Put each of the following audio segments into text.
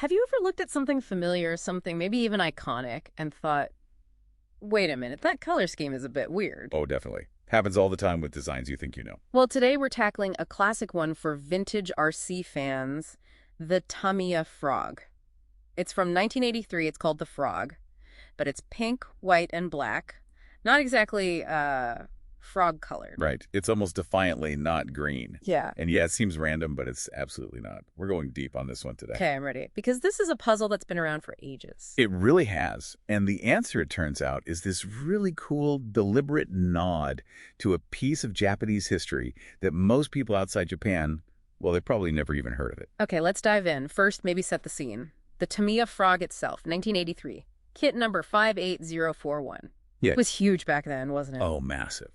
Have you ever looked at something familiar, something maybe even iconic, and thought, wait a minute, that color scheme is a bit weird? Oh, definitely. Happens all the time with designs you think you know. Well, today we're tackling a classic one for vintage RC fans, the Tamiya Frog. It's from 1983, it's called the Frog, but it's pink, white, and black. Not exactly, frog-colored. Right. It's almost defiantly not green. Yeah. And yeah, it seems random, but it's absolutely not. We're going deep on this one today. Okay, I'm ready. Because this is a puzzle that's been around for ages. It really has. And the answer, it turns out, is this really cool, deliberate nod to a piece of Japanese history that most people outside Japan, well, they've probably never even heard of it. Okay, let's dive in. First, maybe set the scene. The Tamiya Frog itself, 1983. Kit number 58041. Yeah. It was huge back then, wasn't it? Oh, massive.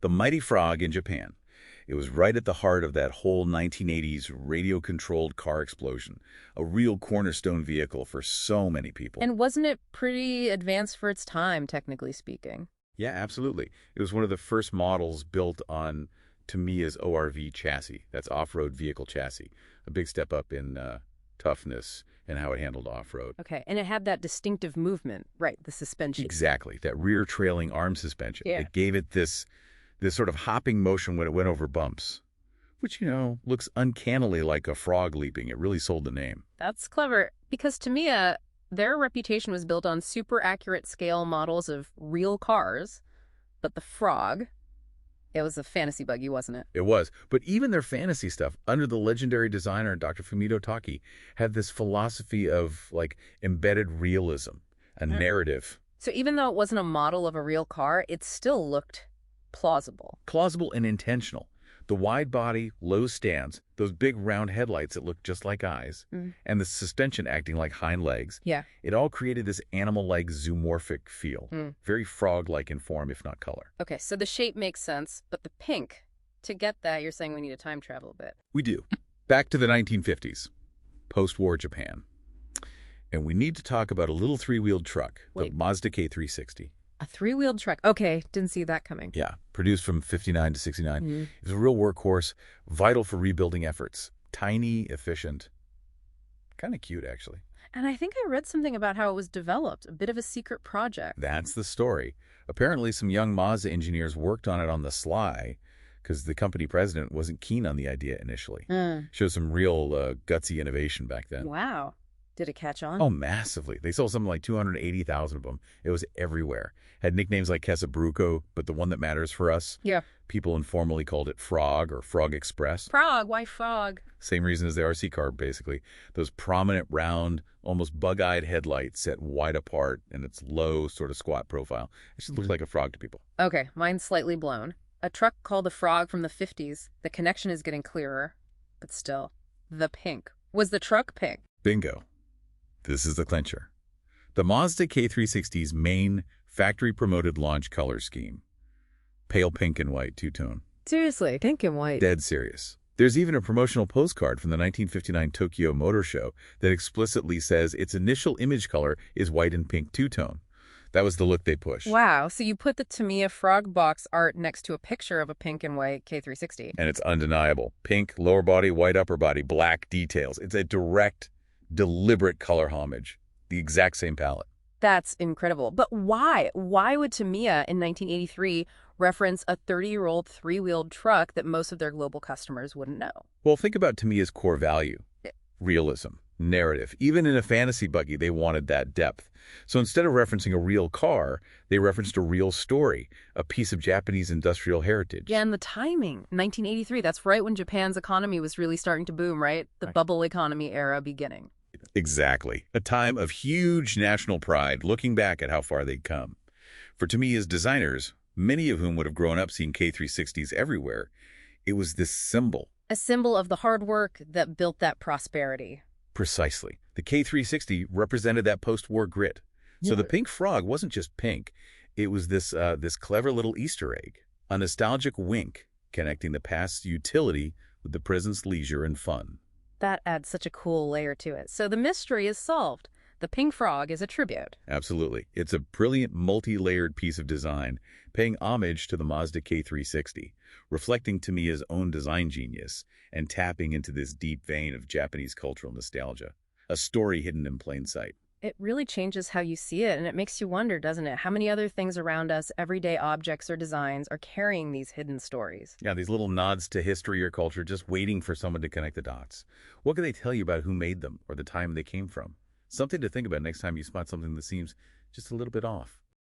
The mighty Frog in Japan. It was right at the heart of that whole 1980s radio-controlled car explosion, a real cornerstone vehicle for so many people. And wasn't it pretty advanced for its time, technically speaking? Yeah, absolutely. It was one of the first models built on Tamiya's ORV chassis. That's off-road vehicle chassis. A big step up in toughness and how it handled off-road. Okay, and it had that distinctive movement, right, the suspension. Exactly, that rear trailing arm suspension. Yeah. It gave it this sort of hopping motion when it went over bumps, which, looks uncannily like a frog leaping. It really sold the name. That's clever, because Tamiya, their reputation was built on super accurate scale models of real cars, but the Frog, it was a fantasy buggy, wasn't it? It was. But even their fantasy stuff, under the legendary designer Dr. Fumito Taki, had this philosophy of, embedded realism, a narrative. So even though it wasn't a model of a real car, it still looked plausible. Plausible and intentional. The wide body, low stands, those big round headlights that look just like eyes, and the suspension acting like hind legs. Yeah. It all created this animal-like zoomorphic feel. Very frog-like in form, if not color. Okay, so the shape makes sense, but the pink, to get that, you're saying we need to time travel a bit. We do. Back to the 1950s, post-war Japan. And we need to talk about a little three-wheeled truck, the Mazda K360. A three-wheeled truck. Okay, didn't see that coming. Yeah, produced from 59 to 69. It was a real workhorse, vital for rebuilding efforts. Tiny, efficient, kind of cute, actually. And I think I read something about how it was developed, a bit of a secret project. That's the story. Apparently, some young Mazda engineers worked on it on the sly because the company president wasn't keen on the idea initially. Showed some real gutsy innovation back then. Wow. Did it catch on? Oh, massively. They sold something like 280,000 of them. It was everywhere. Had nicknames like Kesabruco, but the one that matters for us, people informally called it Frog or Frog Express. Frog, why frog? Same reason as the RC car, basically. Those prominent, round, almost bug-eyed headlights set wide apart and its low, sort of squat profile. It just looks like a frog to people. Okay, mine's slightly blown. A truck called the Frog from the 50s. The connection is getting clearer, but still. The pink. Was the truck pink? Bingo. This is the clincher. The Mazda K360's main factory-promoted launch color scheme. Pale pink and white, two-tone. Seriously, pink and white. Dead serious. There's even a promotional postcard from the 1959 Tokyo Motor Show that explicitly says its initial image color is white and pink two-tone. That was the look they pushed. Wow, so you put the Tamiya Frog box art next to a picture of a pink and white K360. And it's undeniable. Pink lower body, white upper body, black details. It's a direct, deliberate color homage. The exact same palette. That's incredible. But why? Why would Tamiya in 1983 reference a 30-year-old three-wheeled truck that most of their global customers wouldn't know? Well, think about Tamiya's core value. Realism, narrative. Even in a fantasy buggy, they wanted that depth. So instead of referencing a real car, they referenced a real story, a piece of Japanese industrial heritage. Yeah, and the timing, 1983, that's right when Japan's economy was really starting to boom, right? The bubble economy era beginning. Exactly. A time of huge national pride, looking back at how far they'd come. For Tamiya's designers, many of whom would have grown up seeing K360s everywhere, it was this symbol. A symbol of the hard work that built that prosperity. Precisely. The K360 represented that post-war grit. So the pink frog wasn't just pink. It was this clever little Easter egg, a nostalgic wink connecting the past's utility with the present's leisure and fun. That adds such a cool layer to it. So the mystery is solved. The pink frog is a tribute. Absolutely. It's a brilliant, multi-layered piece of design, paying homage to the Mazda K360, reflecting Tamiya's own design genius, and tapping into this deep vein of Japanese cultural nostalgia. a story hidden in plain sight. It really changes how you see it, and it makes you wonder, doesn't it? How many other things around us, everyday objects or designs, are carrying these hidden stories? Yeah, these little nods to history or culture just waiting for someone to connect the dots. What can they tell you about who made them or the time they came from? Something to think about next time you spot something that seems just a little bit off.